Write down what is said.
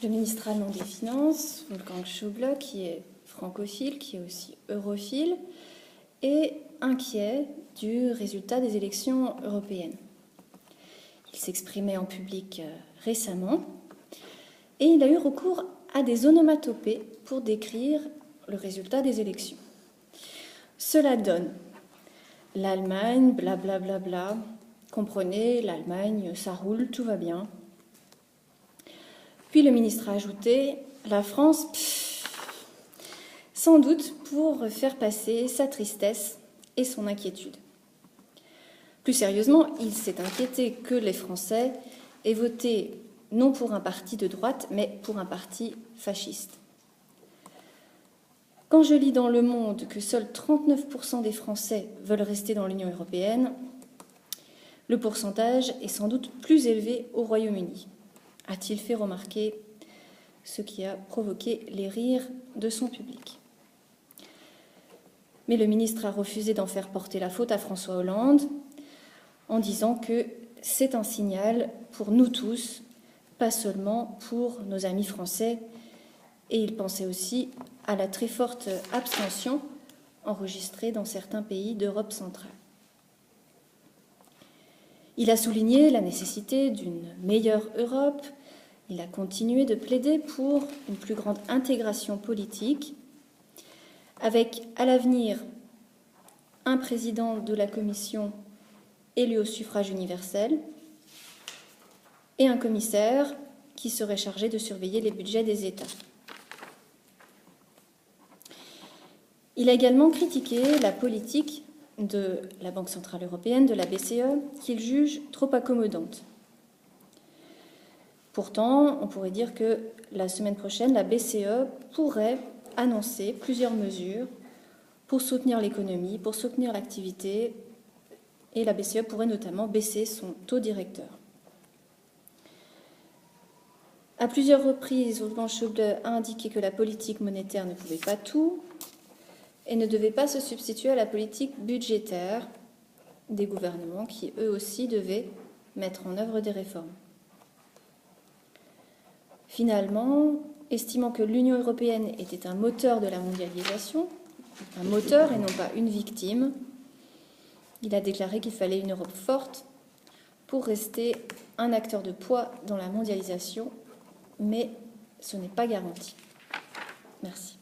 Le ministre allemand des Finances, Wolfgang Schäuble, qui est francophile, qui est aussi europhile, est inquiet du résultat des élections européennes. Il s'exprimait en public récemment et il a eu recours à des onomatopées pour décrire le résultat des élections. Cela donne l'Allemagne, blablabla, bla, bla, bla. Comprenez, l'Allemagne, ça roule, tout va bien. Puis le ministre a ajouté la France, sans doute pour faire passer sa tristesse et son inquiétude. Plus sérieusement, il s'est inquiété que les Français aient voté non pour un parti de droite, mais pour un parti fasciste. Quand je lis dans Le Monde que seuls 39% des Français veulent rester dans l'Union européenne, le pourcentage est sans doute plus élevé au Royaume-Uni, a-t-il fait remarquer, ce qui a provoqué les rires de son public. Mais le ministre a refusé d'en faire porter la faute à François Hollande en disant que c'est un signal pour nous tous, pas seulement pour nos amis français. Et il pensait aussi à la très forte abstention enregistrée dans certains pays d'Europe centrale. Il a souligné la nécessité d'une meilleure Europe. Il a continué de plaider pour une plus grande intégration politique, avec à l'avenir un président de la Commission élu au suffrage universel et un commissaire qui serait chargé de surveiller les budgets des États. Il a également critiqué la politique de la Banque centrale européenne, de la BCE, qu'il juge trop accommodante. Pourtant, on pourrait dire que la semaine prochaine, la BCE pourrait annoncer plusieurs mesures pour soutenir l'économie, pour soutenir l'activité, et la BCE pourrait notamment baisser son taux directeur. À plusieurs reprises, Wolfgang Schäuble a indiqué que la politique monétaire ne pouvait pas tout et ne devait pas se substituer à la politique budgétaire des gouvernements qui, eux aussi, devaient mettre en œuvre des réformes. Finalement, estimant que l'Union européenne était un moteur de la mondialisation, un moteur et non pas une victime, il a déclaré qu'il fallait une Europe forte pour rester un acteur de poids dans la mondialisation, mais ce n'est pas garanti. Merci.